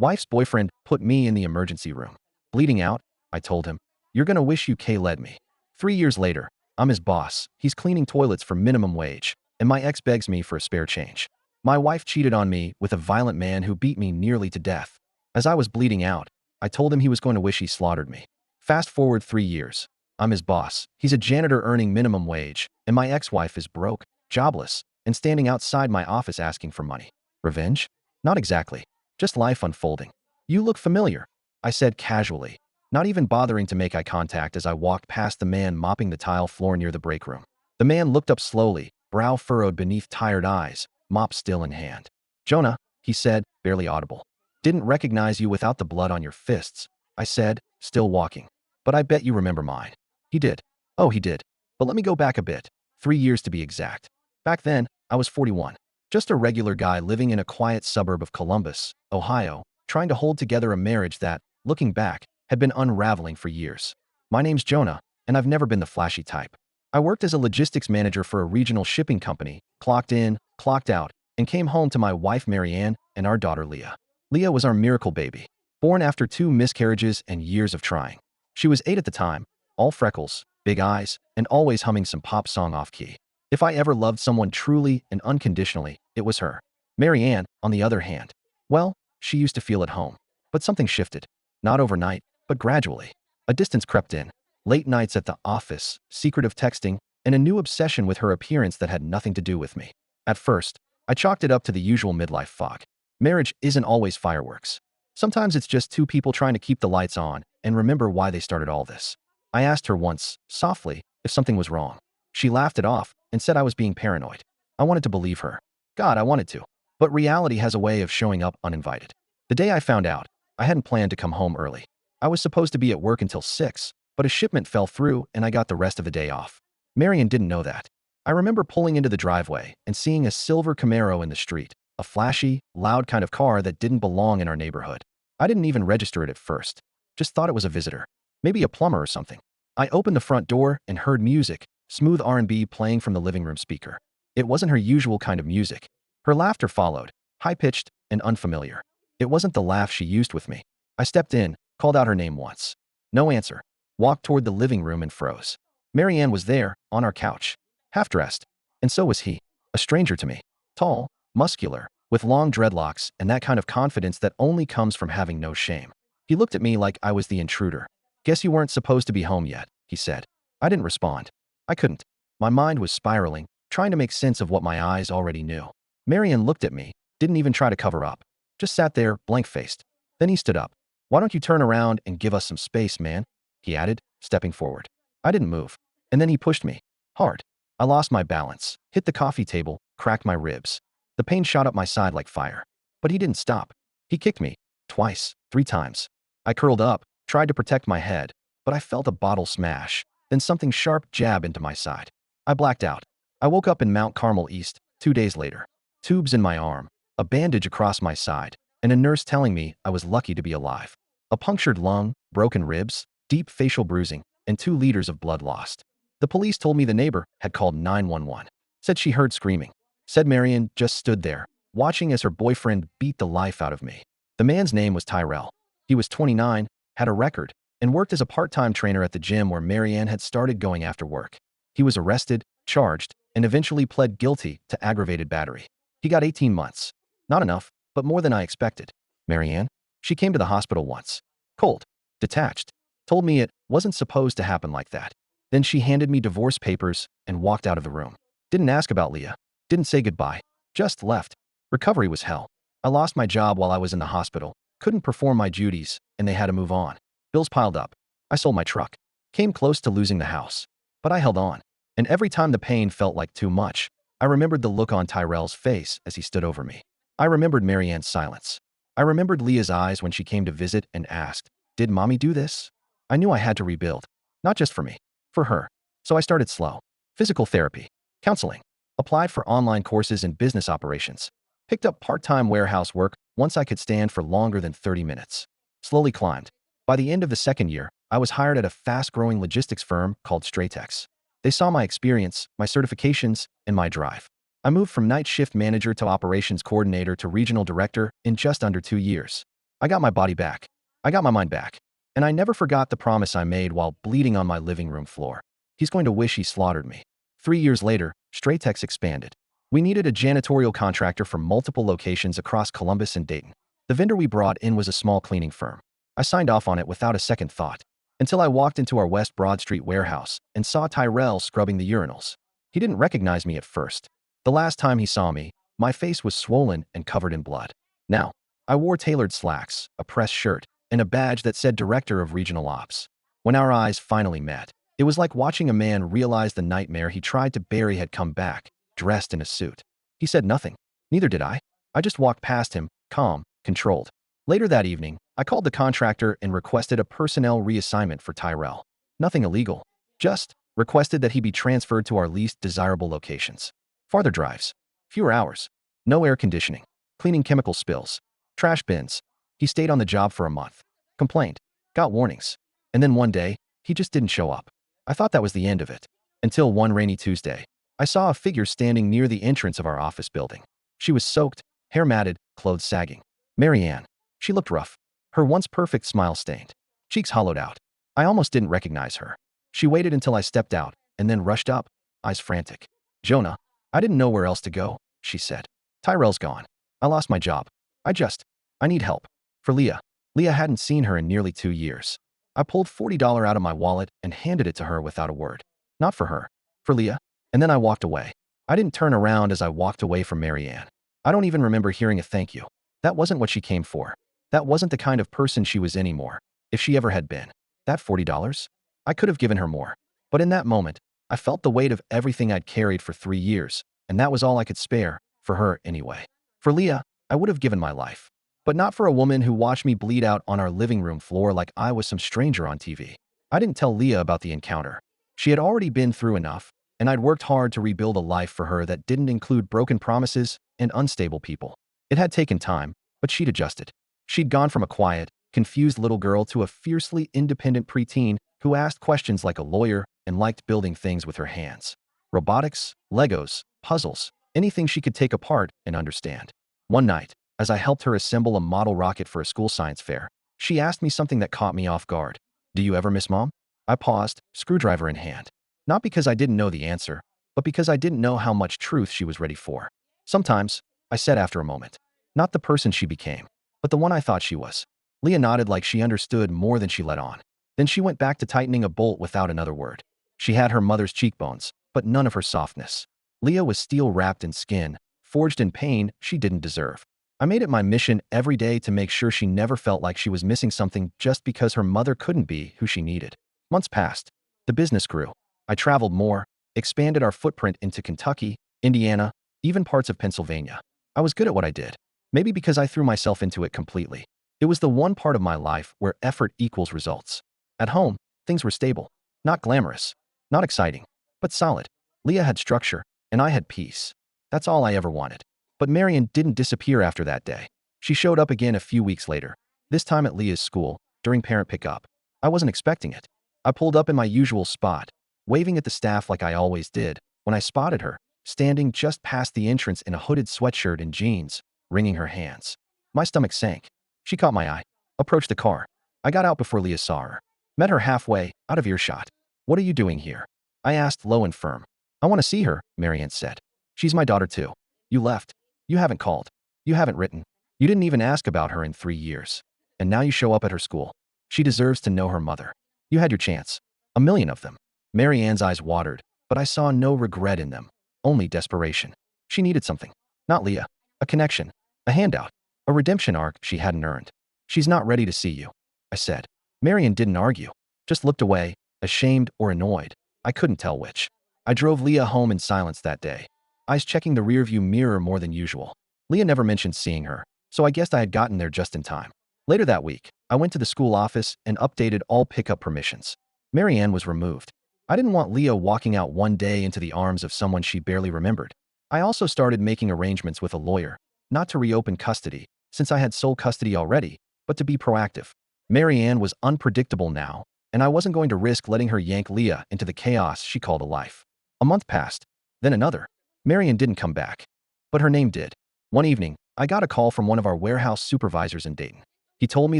Wife's boyfriend put me in the emergency room. Bleeding out, I told him. You're gonna wish you K-lled me. 3 years later, I'm his boss. He's cleaning toilets for minimum wage, and my ex begs me for a spare change. My wife cheated on me with a violent man who beat me nearly to death. As I was bleeding out, I told him he was going to wish he slaughtered me. Fast forward 3 years. I'm his boss. He's a janitor earning minimum wage, and my ex-wife is broke, jobless, and standing outside my office asking for money. Revenge? Not exactly. Just life unfolding. You look familiar, I said casually, not even bothering to make eye contact as I walked past the man mopping the tile floor near the break room. The man looked up slowly, brow furrowed beneath tired eyes, mop still in hand. Jonah, he said, barely audible. Didn't recognize you without the blood on your fists, I said, still walking. But I bet you remember mine. He did. Oh, he did. But let me go back a bit. 3 years to be exact. Back then, I was 41. Just a regular guy living in a quiet suburb of Columbus, Ohio, trying to hold together a marriage that, looking back, had been unraveling for years. My name's Jonah, and I've never been the flashy type. I worked as a logistics manager for a regional shipping company, clocked in, clocked out, and came home to my wife Marianne and our daughter Leah. Leah was our miracle baby, born after 2 miscarriages and years of trying. She was 8 at the time, all freckles, big eyes, and always humming some pop song off-key. If I ever loved someone truly and unconditionally, it was her. Marianne, on the other hand, well, she used to feel at home. But something shifted. Not overnight, but gradually. A distance crept in. Late nights at the office, secretive texting, and a new obsession with her appearance that had nothing to do with me. At first, I chalked it up to the usual midlife fog. Marriage isn't always fireworks. Sometimes it's just 2 people trying to keep the lights on and remember why they started all this. I asked her once, softly, if something was wrong. She laughed it off and said I was being paranoid. I wanted to believe her. God, I wanted to. But reality has a way of showing up uninvited. The day I found out, I hadn't planned to come home early. I was supposed to be at work until 6, but a shipment fell through and I got the rest of the day off. Marian didn't know that. I remember pulling into the driveway and seeing a silver Camaro in the street, a flashy, loud kind of car that didn't belong in our neighborhood. I didn't even register it at first. Just thought it was a visitor. Maybe a plumber or something. I opened the front door and heard music, smooth R&B playing from the living room speaker. It wasn't her usual kind of music. Her laughter followed, high-pitched and unfamiliar. It wasn't the laugh she used with me. I stepped in, called out her name once. No answer. Walked toward the living room and froze. Marianne was there, on our couch, half-dressed. And so was he. A stranger to me. Tall, muscular, with long dreadlocks and that kind of confidence that only comes from having no shame. He looked at me like I was the intruder. Guess you weren't supposed to be home yet, he said. I didn't respond. I couldn't. My mind was spiraling, trying to make sense of what my eyes already knew. Marianne looked at me, didn't even try to cover up. Just sat there, blank-faced. Then he stood up. Why don't you turn around and give us some space, man? He added, stepping forward. I didn't move. And then he pushed me. Hard. I lost my balance, hit the coffee table, cracked my ribs. The pain shot up my side like fire. But he didn't stop. He kicked me. Twice. 3 times. I curled up, tried to protect my head, but I felt a bottle smash, then something sharp jab into my side. I blacked out. I woke up in Mount Carmel East, 2 days later. Tubes in my arm, a bandage across my side, and a nurse telling me I was lucky to be alive. A punctured lung, broken ribs, deep facial bruising, and 2 liters of blood lost. The police told me the neighbor had called 911. Said she heard screaming. Said Marian just stood there, watching as her boyfriend beat the life out of me. The man's name was Tyrell. He was 29, had a record, and worked as a part-time trainer at the gym where Marianne had started going after work. He was arrested, charged, and eventually pled guilty to aggravated battery. He got 18 months. Not enough, but more than I expected. Marianne? She came to the hospital once. Cold. Detached. Told me it wasn't supposed to happen like that. Then she handed me divorce papers and walked out of the room. Didn't ask about Leah. Didn't say goodbye. Just left. Recovery was hell. I lost my job while I was in the hospital. Couldn't perform my duties, and they had to move on. Bills piled up. I sold my truck. Came close to losing the house. But I held on. And every time the pain felt like too much, I remembered the look on Tyrell's face as he stood over me. I remembered Marianne's silence. I remembered Leah's eyes when she came to visit and asked, "Did mommy do this?" I knew I had to rebuild. Not just for me. For her. So I started slow. Physical therapy. Counseling. Applied for online courses in business operations. Picked up part-time warehouse work once I could stand for longer than 30 minutes. Slowly climbed. By the end of the 2nd year, I was hired at a fast-growing logistics firm called Stratex. They saw my experience, my certifications, and my drive. I moved from night shift manager to operations coordinator to regional director in just under 2 years. I got my body back. I got my mind back. And I never forgot the promise I made while bleeding on my living room floor. He's going to wish he slaughtered me. 3 years later, Stratex expanded. We needed a janitorial contractor for multiple locations across Columbus and Dayton. The vendor we brought in was a small cleaning firm. I signed off on it without a second thought, until I walked into our West Broad Street warehouse and saw Tyrell scrubbing the urinals. He didn't recognize me at first. The last time he saw me, my face was swollen and covered in blood. Now, I wore tailored slacks, a pressed shirt, and a badge that said Director of Regional Ops. When our eyes finally met, it was like watching a man realize the nightmare he tried to bury had come back, dressed in a suit. He said nothing. Neither did I. I just walked past him, calm, controlled. Later that evening, I called the contractor and requested a personnel reassignment for Tyrell. Nothing illegal. Just requested that he be transferred to our least desirable locations. Farther drives. Fewer hours. No air conditioning. Cleaning chemical spills. Trash bins. He stayed on the job for a month. Complained. Got warnings. And then one day, he just didn't show up. I thought that was the end of it. Until one rainy Tuesday, I saw a figure standing near the entrance of our office building. She was soaked, hair matted, clothes sagging. Marianne. She looked rough. Her once perfect smile stained. Cheeks hollowed out. I almost didn't recognize her. She waited until I stepped out, and then rushed up, eyes frantic. Jonah, I didn't know where else to go, she said. Tyrell's gone. I lost my job. I need help. For Leah. Leah hadn't seen her in nearly 2 years. I pulled $40 out of my wallet and handed it to her without a word. Not for her. For Leah. And then I walked away. I didn't turn around as I walked away from Marianne. I don't even remember hearing a thank you. That wasn't what she came for. That wasn't the kind of person she was anymore, if she ever had been. That $40? I could have given her more. But in that moment, I felt the weight of everything I'd carried for 3 years, and that was all I could spare, for her anyway. For Leah, I would have given my life. But not for a woman who watched me bleed out on our living room floor like I was some stranger on TV. I didn't tell Leah about the encounter. She had already been through enough, and I'd worked hard to rebuild a life for her that didn't include broken promises and unstable people. It had taken time, but she'd adjusted. She'd gone from a quiet, confused little girl to a fiercely independent preteen who asked questions like a lawyer and liked building things with her hands. Robotics, Legos, puzzles, anything she could take apart and understand. One night, as I helped her assemble a model rocket for a school science fair, she asked me something that caught me off guard. Do you ever miss Mom? I paused, screwdriver in hand. Not because I didn't know the answer, but because I didn't know how much truth she was ready for. Sometimes, I said after a moment. Not the person she became, but the one I thought she was. Leah nodded like she understood more than she let on. Then she went back to tightening a bolt without another word. She had her mother's cheekbones, but none of her softness. Leah was steel-wrapped in skin, forged in pain she didn't deserve. I made it my mission every day to make sure she never felt like she was missing something just because her mother couldn't be who she needed. Months passed. The business grew. I traveled more, expanded our footprint into Kentucky, Indiana, even parts of Pennsylvania. I was good at what I did. Maybe because I threw myself into it completely. It was the one part of my life where effort equals results. At home, things were stable. Not glamorous. Not exciting. But solid. Leah had structure, and I had peace. That's all I ever wanted. But Marian didn't disappear after that day. She showed up again a few weeks later, this time at Leah's school, during parent pickup. I wasn't expecting it. I pulled up in my usual spot, waving at the staff like I always did, when I spotted her, standing just past the entrance in a hooded sweatshirt and jeans, wringing her hands. My stomach sank. She caught my eye, approached the car. I got out before Leah saw her. Met her halfway, out of earshot. What are you doing here? I asked low and firm. I want to see her, Marian said. She's my daughter too. You left. You haven't called. You haven't written. You didn't even ask about her in 3 years. And now you show up at her school. She deserves to know her mother. You had your chance. A million of them. Marianne's eyes watered, but I saw no regret in them. Only desperation. She needed something. Not Leah. A connection. A handout. A redemption arc she hadn't earned. She's not ready to see you, I said. Marian didn't argue. Just looked away, ashamed or annoyed. I couldn't tell which. I drove Leah home in silence that day, eyes checking the rearview mirror more than usual. Leah never mentioned seeing her, so I guessed I had gotten there just in time. Later that week, I went to the school office and updated all pickup permissions. Marianne was removed. I didn't want Leah walking out one day into the arms of someone she barely remembered. I also started making arrangements with a lawyer, not to reopen custody, since I had sole custody already, but to be proactive. Marianne was unpredictable now, and I wasn't going to risk letting her yank Leah into the chaos she called a life. A month passed, then another. Marianne didn't come back, but her name did. One evening, I got a call from one of our warehouse supervisors in Dayton. He told me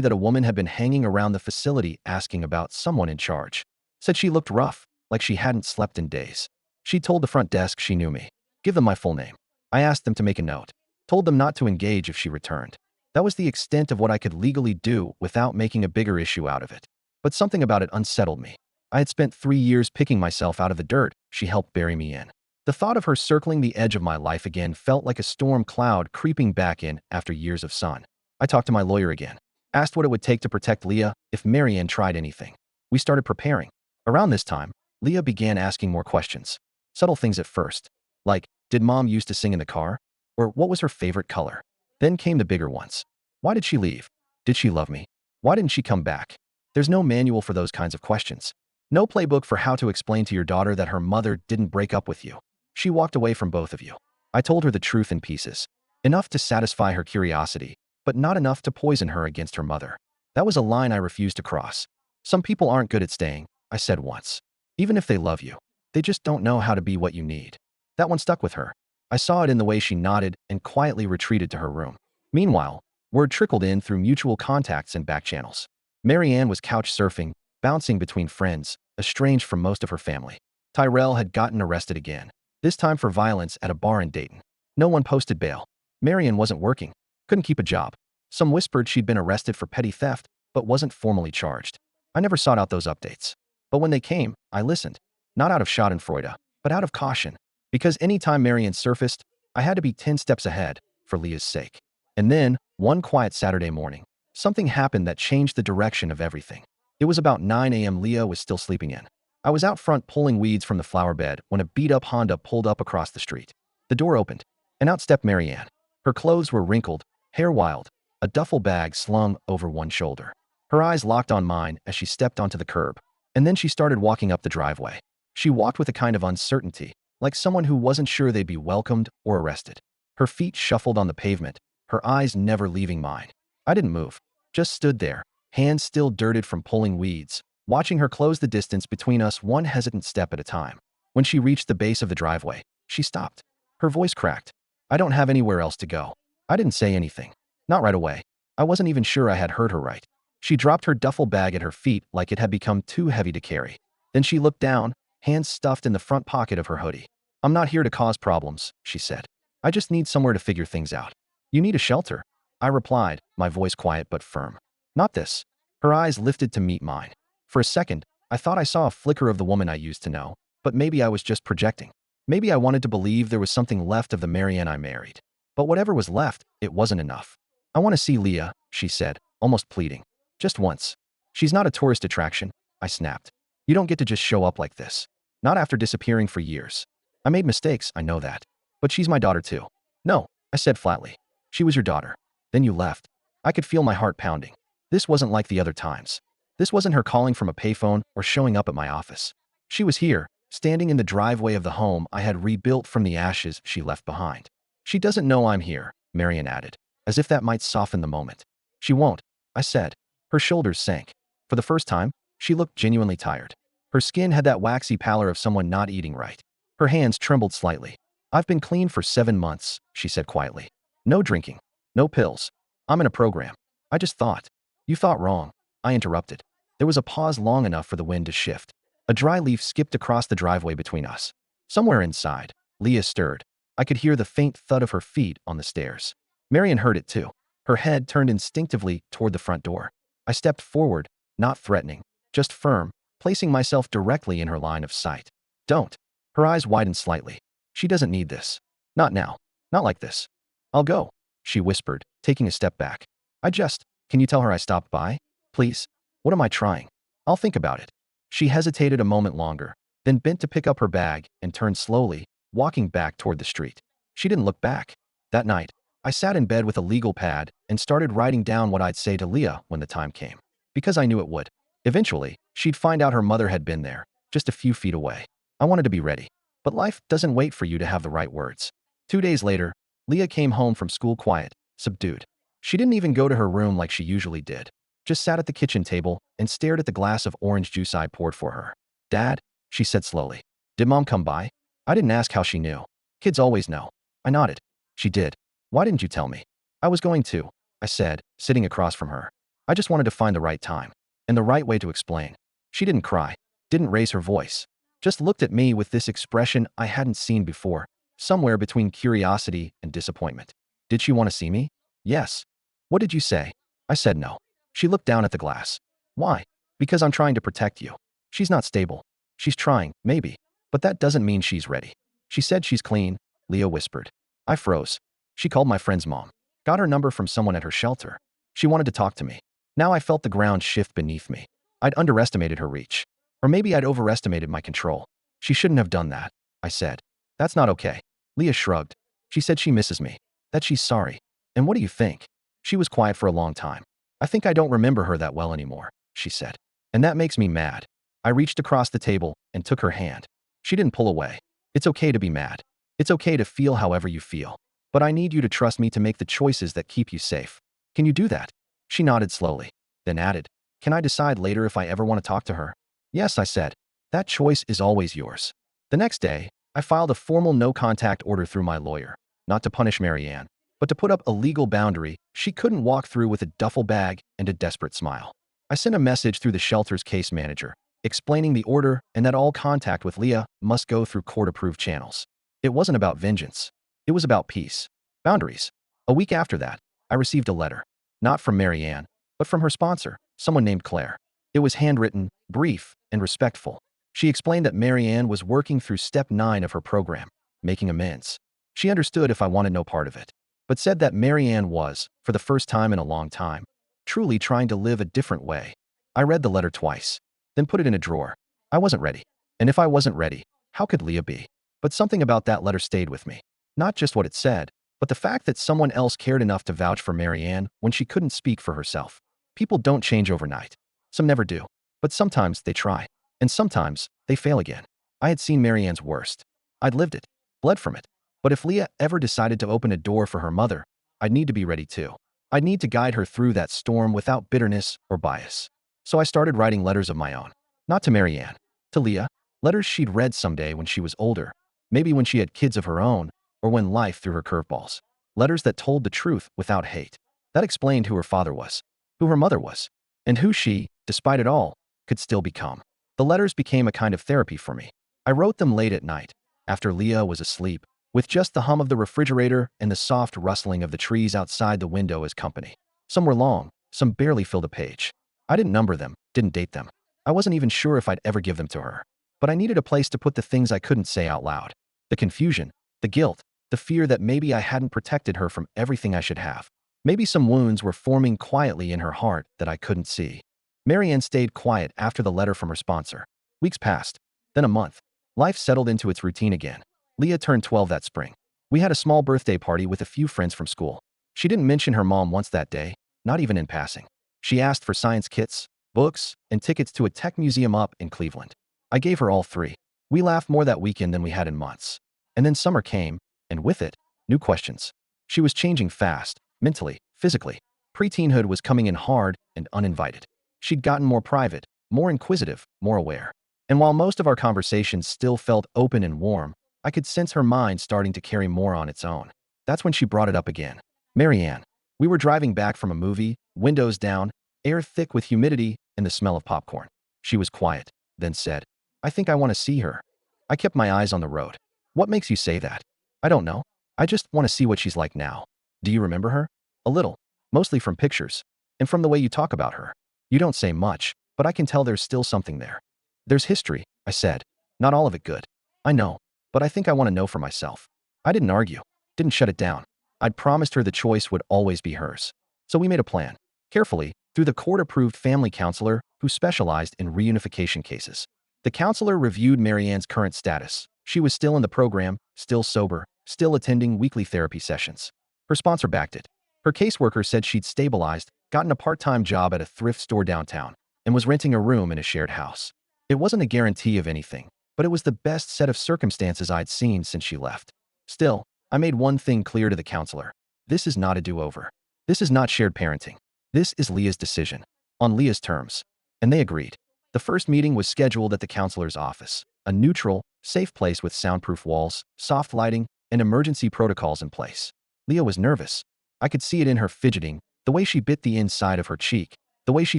that a woman had been hanging around the facility asking about someone in charge. Said she looked rough, like she hadn't slept in days. She told the front desk she knew me. Give them my full name. I asked them to make a note. Told them not to engage if she returned. That was the extent of what I could legally do without making a bigger issue out of it. But something about it unsettled me. I had spent 3 years picking myself out of the dirt she helped bury me in. The thought of her circling the edge of my life again felt like a storm cloud creeping back in after years of sun. I talked to my lawyer again. Asked what it would take to protect Leah if Marianne tried anything. We started preparing. Around this time, Leah began asking more questions. Subtle things at first, like, did mom used to sing in the car? Or what was her favorite color? Then came the bigger ones. Why did she leave? Did she love me? Why didn't she come back? There's no manual for those kinds of questions. No playbook for how to explain to your daughter that her mother didn't break up with you. She walked away from both of you. I told her the truth in pieces. Enough to satisfy her curiosity, but not enough to poison her against her mother. That was a line I refused to cross. Some people aren't good at staying, I said once. Even if they love you, they just don't know how to be what you need. That one stuck with her. I saw it in the way she nodded and quietly retreated to her room. Meanwhile, word trickled in through mutual contacts and back channels. Marianne was couch surfing, bouncing between friends, estranged from most of her family. Tyrell had gotten arrested again, this time for violence at a bar in Dayton. No one posted bail. Marianne wasn't working, couldn't keep a job. Some whispered she'd been arrested for petty theft, but wasn't formally charged. I never sought out those updates. But when they came, I listened. Not out of schadenfreude, but out of caution. Because any time Marianne surfaced, I had to be 10 steps ahead, for Leah's sake. And then, one quiet Saturday morning, something happened that changed the direction of everything. It was about 9 a.m. Leah was still sleeping in. I was out front pulling weeds from the flower bed when a beat-up Honda pulled up across the street. The door opened, and out stepped Marianne. Her clothes were wrinkled, hair wild, a duffel bag slung over one shoulder. Her eyes locked on mine as she stepped onto the curb, and then she started walking up the driveway. She walked with a kind of uncertainty, like someone who wasn't sure they'd be welcomed or arrested. Her feet shuffled on the pavement, her eyes never leaving mine. I didn't move, just stood there, hands still dirted from pulling weeds, watching her close the distance between us one hesitant step at a time. When she reached the base of the driveway, she stopped. Her voice cracked. I don't have anywhere else to go. I didn't say anything. Not right away. I wasn't even sure I had heard her right. She dropped her duffel bag at her feet like it had become too heavy to carry. Then she looked down, hands stuffed in the front pocket of her hoodie. I'm not here to cause problems, she said. I just need somewhere to figure things out. You need a shelter, I replied, my voice quiet but firm. Not this. Her eyes lifted to meet mine. For a second, I thought I saw a flicker of the woman I used to know, but maybe I was just projecting. Maybe I wanted to believe there was something left of the Marianne I married. But whatever was left, it wasn't enough. I want to see Leah, she said, almost pleading. Just once. She's not a tourist attraction, I snapped. You don't get to just show up like this. Not after disappearing for years. I made mistakes, I know that. But she's my daughter too. No, I said flatly. She was your daughter. Then you left. I could feel my heart pounding. This wasn't like the other times. This wasn't her calling from a payphone or showing up at my office. She was here, standing in the driveway of the home I had rebuilt from the ashes she left behind. She doesn't know I'm here, Marianne added, as if that might soften the moment. She won't, I said. Her shoulders sank. For the first time, she looked genuinely tired. Her skin had that waxy pallor of someone not eating right. Her hands trembled slightly. I've been clean for 7 months, she said quietly. No drinking. No pills. I'm in a program. I just thought. You thought wrong. I interrupted. There was a pause long enough for the wind to shift. A dry leaf skipped across the driveway between us. Somewhere inside, Leah stirred. I could hear the faint thud of her feet on the stairs. Marianne heard it too. Her head turned instinctively toward the front door. I stepped forward, not threatening, just firm, placing myself directly in her line of sight. Don't. Her eyes widened slightly. She doesn't need this. Not now. Not like this. I'll go, she whispered, taking a step back. Can you tell her I stopped by? Please. What am I trying? I'll think about it. She hesitated a moment longer, then bent to pick up her bag and turned slowly, walking back toward the street. She didn't look back. That night, I sat in bed with a legal pad and started writing down what I'd say to Leah when the time came. Because I knew it would. Eventually, she'd find out her mother had been there, just a few feet away. I wanted to be ready. But life doesn't wait for you to have the right words. 2 days later, Leah came home from school quiet, subdued. She didn't even go to her room like she usually did. Just sat at the kitchen table and stared at the glass of orange juice I poured for her. Dad, she said slowly. Did Mom come by? I didn't ask how she knew. Kids always know. I nodded. She did. Why didn't you tell me? I was going to, I said, sitting across from her. I just wanted to find the right time and the right way to explain. She didn't cry, didn't raise her voice, just looked at me with this expression I hadn't seen before, somewhere between curiosity and disappointment. Did she want to see me? Yes. What did you say? I said no. She looked down at the glass. Why? Because I'm trying to protect you. She's not stable. She's trying, maybe. But that doesn't mean she's ready. She said she's clean, Leah whispered. I froze. She called my friend's mom. Got her number from someone at her shelter. She wanted to talk to me. Now I felt the ground shift beneath me. I'd underestimated her reach. Or maybe I'd overestimated my control. She shouldn't have done that, I said. That's not okay. Leah shrugged. She said she misses me. That she's sorry. And what do you think? She was quiet for a long time. I think I don't remember her that well anymore, she said. And that makes me mad. I reached across the table and took her hand. She didn't pull away. It's okay to be mad. It's okay to feel however you feel. But I need you to trust me to make the choices that keep you safe. Can you do that? She nodded slowly, then added, Can I decide later if I ever want to talk to her? Yes, I said. That choice is always yours. The next day, I filed a formal no-contact order through my lawyer, not to punish Marianne, but to put up a legal boundary she couldn't walk through with a duffel bag and a desperate smile. I sent a message through the shelter's case manager, explaining the order and that all contact with Leah must go through court-approved channels. It wasn't about vengeance. It was about peace. Boundaries. A week after that, I received a letter. Not from Marianne, but from her sponsor, someone named Claire. It was handwritten, brief, and respectful. She explained that Marianne was working through step 9 of her program, making amends. She understood if I wanted no part of it, but said that Marianne was, for the first time in a long time, truly trying to live a different way. I read the letter twice, then put it in a drawer. I wasn't ready. And if I wasn't ready, how could Leah be? But something about that letter stayed with me. Not just what it said, but the fact that someone else cared enough to vouch for Marianne when she couldn't speak for herself. People don't change overnight. Some never do. But sometimes they try. And sometimes they fail again. I had seen Marianne's worst. I'd lived it, bled from it. But if Leah ever decided to open a door for her mother, I'd need to be ready too. I'd need to guide her through that storm without bitterness or bias. So I started writing letters of my own. Not to Marianne, to Leah. Letters she'd read someday when she was older. Maybe when she had kids of her own, or when life threw her curveballs. Letters that told the truth without hate. That explained who her father was, who her mother was, and who she, despite it all, could still become. The letters became a kind of therapy for me. I wrote them late at night, after Leah was asleep, with just the hum of the refrigerator and the soft rustling of the trees outside the window as company. Some were long, some barely filled a page. I didn't number them, didn't date them. I wasn't even sure if I'd ever give them to her. But I needed a place to put the things I couldn't say out loud. The confusion, the guilt, the fear that maybe I hadn't protected her from everything I should have. Maybe some wounds were forming quietly in her heart that I couldn't see. Marianne stayed quiet after the letter from her sponsor. Weeks passed, then a month. Life settled into its routine again. Leah turned 12 that spring. We had a small birthday party with a few friends from school. She didn't mention her mom once that day, not even in passing. She asked for science kits, books, and tickets to a tech museum up in Cleveland. I gave her all 3. We laughed more that weekend than we had in months. And then summer came, and with it, new questions. She was changing fast, mentally, physically. Preteenhood was coming in hard and uninvited. She'd gotten more private, more inquisitive, more aware. And while most of our conversations still felt open and warm, I could sense her mind starting to carry more on its own. That's when she brought it up again. Marianne. We were driving back from a movie, windows down, air thick with humidity and the smell of popcorn. She was quiet, then said, I think I want to see her. I kept my eyes on the road. What makes you say that? I don't know. I just want to see what she's like now. Do you remember her? A little. Mostly from pictures. And from the way you talk about her. You don't say much, but I can tell there's still something there. There's history, I said. Not all of it good. I know, but I think I want to know for myself. I didn't argue. Didn't shut it down. I'd promised her the choice would always be hers. So we made a plan. Carefully, through the court-approved family counselor who specialized in reunification cases. The counselor reviewed Marianne's current status. She was still in the program, still sober, still attending weekly therapy sessions. Her sponsor backed it. Her caseworker said she'd stabilized, gotten a part-time job at a thrift store downtown, and was renting a room in a shared house. It wasn't a guarantee of anything, but it was the best set of circumstances I'd seen since she left. Still, I made one thing clear to the counselor. This is not a do-over. This is not shared parenting. This is Leah's decision. On Leah's terms. And they agreed. The first meeting was scheduled at the counselor's office, a neutral, safe place with soundproof walls, soft lighting, and emergency protocols in place. Leah was nervous. I could see it in her fidgeting, the way she bit the inside of her cheek, The way she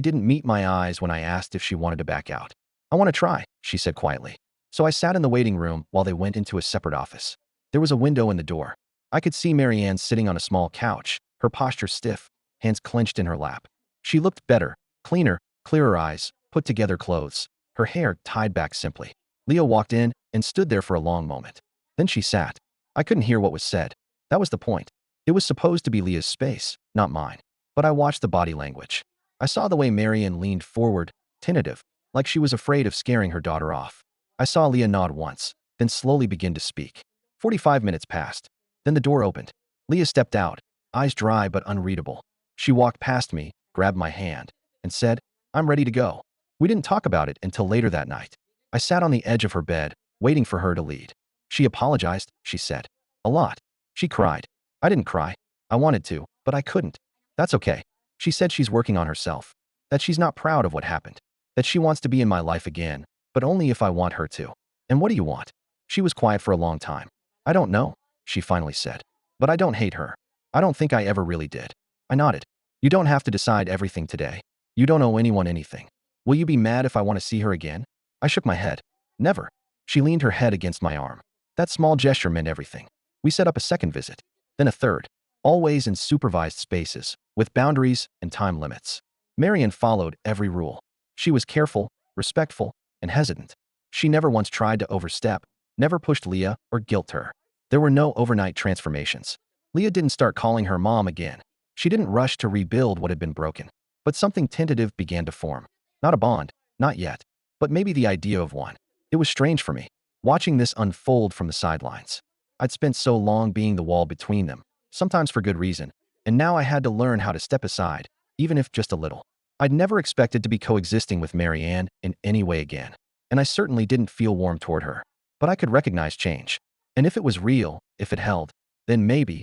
didn't meet my eyes when I asked if she wanted to back out. I want to try, she said quietly. So I sat in the waiting room while they went into a separate office. There was a window in the door. I could see Marianne sitting on a small couch, her posture stiff, hands clenched in her lap. She looked better, cleaner, clearer eyes, put together clothes, her hair tied back simply. Leah walked in and stood there for a long moment. Then she sat. I couldn't hear what was said. That was the point. It was supposed to be Leah's space, not mine. But I watched the body language. I saw the way Marianne leaned forward, tentative, like she was afraid of scaring her daughter off. I saw Leah nod once, then slowly begin to speak. 45 minutes passed. Then the door opened. Leah stepped out, eyes dry but unreadable. She walked past me, grabbed my hand, and said, "I'm ready to go." We didn't talk about it until later that night. I sat on the edge of her bed, waiting for her to lead. She apologized, she said. A lot. She cried. I didn't cry. I wanted to, but I couldn't. That's okay. She said she's working on herself, that she's not proud of what happened, that she wants to be in my life again, but only if I want her to. And what do you want? She was quiet for a long time. I don't know, she finally said. But I don't hate her. I don't think I ever really did. I nodded. You don't have to decide everything today. You don't owe anyone anything. Will you be mad if I want to see her again? I shook my head. Never. She leaned her head against my arm. That small gesture meant everything. We set up a second visit, then a third, always in supervised spaces, with boundaries and time limits. Marianne followed every rule. She was careful, respectful, and hesitant. She never once tried to overstep, never pushed Leah or guilt her. There were no overnight transformations. Leah didn't start calling her mom again. She didn't rush to rebuild what had been broken. But something tentative began to form. Not a bond, not yet, but maybe the idea of one. It was strange for me, watching this unfold from the sidelines. I'd spent so long being the wall between them, sometimes for good reason, and now I had to learn how to step aside, even if just a little. I'd never expected to be coexisting with Marianne in any way again, and I certainly didn't feel warm toward her. But I could recognize change. And if it was real, if it held, then maybe,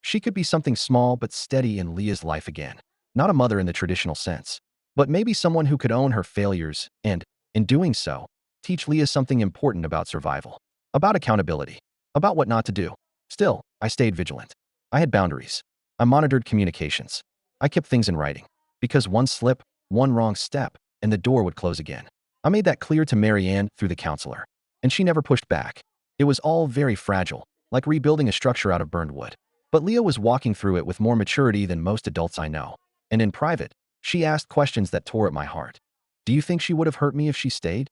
she could be something small but steady in Leah's life again. Not a mother in the traditional sense, but maybe someone who could own her failures and, in doing so, teach Leah something important about survival, about accountability, about what not to do. Still, I stayed vigilant. I had boundaries. I monitored communications. I kept things in writing, because one slip, one wrong step, and the door would close again. I made that clear to Marianne through the counselor, and she never pushed back. It was all very fragile, like rebuilding a structure out of burned wood. But Leah was walking through it with more maturity than most adults I know. And in private, she asked questions that tore at my heart. Do you think she would have hurt me if she stayed?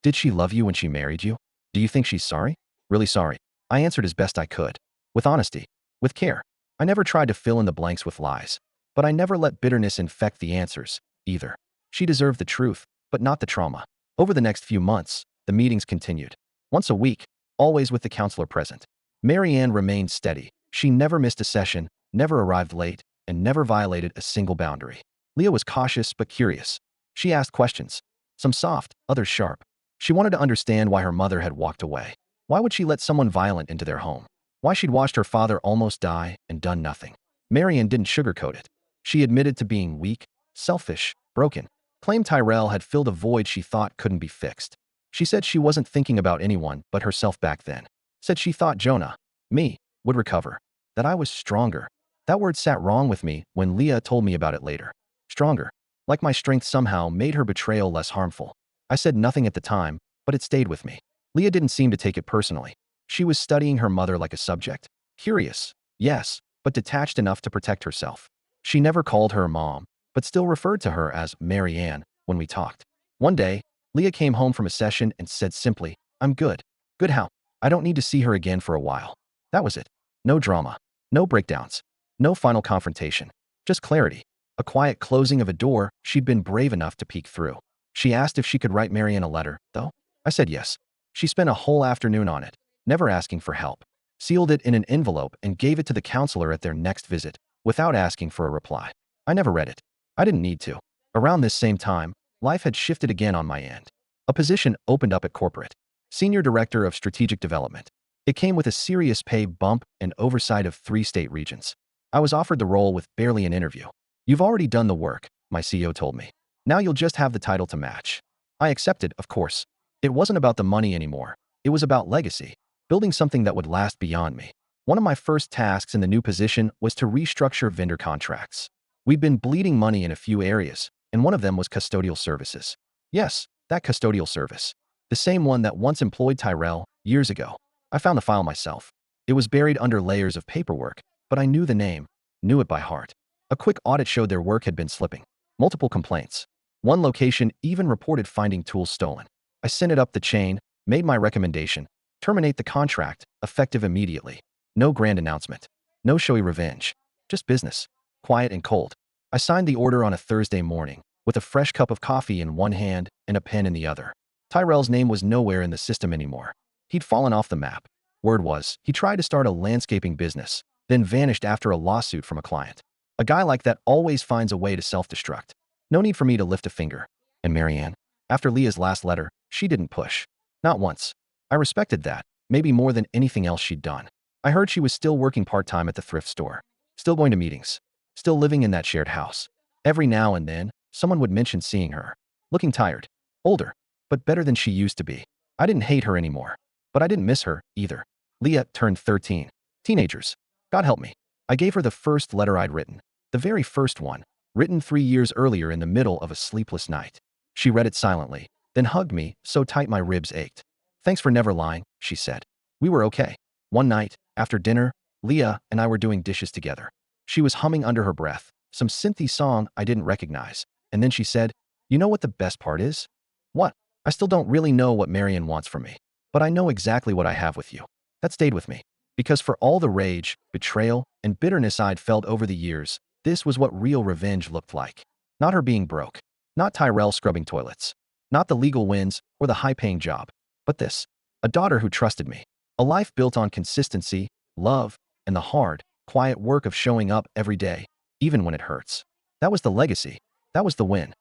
Did she love you when she married you? Do you think she's sorry? Really sorry. I answered as best I could. With honesty. With care. I never tried to fill in the blanks with lies. But I never let bitterness infect the answers, either. She deserved the truth, but not the trauma. Over the next few months, the meetings continued. Once a week, always with the counselor present. Marianne remained steady. She never missed a session, never arrived late, and never violated a single boundary. Leah was cautious but curious. She asked questions, some soft, others sharp. She wanted to understand why her mother had walked away. Why would she let someone violent into their home? Why she'd watched her father almost die and done nothing. Marianne didn't sugarcoat it. She admitted to being weak, selfish, broken. Claimed Tyrell had filled a void she thought couldn't be fixed. She said she wasn't thinking about anyone but herself back then. Said she thought Jonah, me, would recover. That I was stronger. That word sat wrong with me when Leah told me about it later. Stronger. Like my strength somehow made her betrayal less harmful. I said nothing at the time, but it stayed with me. Leah didn't seem to take it personally. She was studying her mother like a subject. Curious, yes, but detached enough to protect herself. She never called her mom, but still referred to her as Marianne when we talked. One day, Leah came home from a session and said simply, "I'm good." Good how? I don't need to see her again for a while. That was it. No drama. No breakdowns. No final confrontation. Just clarity. A quiet closing of a door she'd been brave enough to peek through. She asked if she could write Marianne a letter, though. I said yes. She spent a whole afternoon on it, never asking for help. Sealed it in an envelope and gave it to the counselor at their next visit, without asking for a reply. I never read it. I didn't need to. Around this same time, life had shifted again on my end. A position opened up at corporate. Senior Director of Strategic Development. It came with a serious pay bump and oversight of 3 state regions. I was offered the role with barely an interview. You've already done the work, my CEO told me. Now you'll just have the title to match. I accepted, of course. It wasn't about the money anymore. It was about legacy, building something that would last beyond me. One of my first tasks in the new position was to restructure vendor contracts. We'd been bleeding money in a few areas, and one of them was custodial services. Yes, that custodial service. The same one that once employed Tyrell years ago. I found the file myself. It was buried under layers of paperwork, but I knew the name, knew it by heart. A quick audit showed their work had been slipping. Multiple complaints. One location even reported finding tools stolen. I sent it up the chain, made my recommendation. Terminate the contract, effective immediately. No grand announcement. No showy revenge. Just business. Quiet and cold. I signed the order on a Thursday morning, with a fresh cup of coffee in one hand and a pen in the other. Tyrell's name was nowhere in the system anymore. He'd fallen off the map. Word was, he tried to start a landscaping business, then vanished after a lawsuit from a client. A guy like that always finds a way to self-destruct. No need for me to lift a finger. And Marianne? After Leah's last letter, she didn't push. Not once. I respected that, maybe more than anything else she'd done. I heard she was still working part-time at the thrift store. Still going to meetings. Still living in that shared house. Every now and then, someone would mention seeing her. Looking tired. Older. But better than she used to be. I didn't hate her anymore. But I didn't miss her, either. Leah turned 13. Teenagers. God help me. I gave her the first letter I'd written. The very first one. Written 3 years earlier in the middle of a sleepless night. She read it silently, then hugged me so tight my ribs ached. Thanks for never lying, she said. We were okay. One night, after dinner, Leah and I were doing dishes together. She was humming under her breath, some synthy song I didn't recognize. And then she said, "You know what the best part is?" "What?" "I still don't really know what Marion wants from me. But I know exactly what I have with you." That stayed with me. Because for all the rage, betrayal, and bitterness I'd felt over the years, this was what real revenge looked like. Not her being broke. Not Tyrell scrubbing toilets. Not the legal wins or the high-paying job. But this. A daughter who trusted me. A life built on consistency, love, and the hard, quiet work of showing up every day, even when it hurts. That was the legacy. That was the win.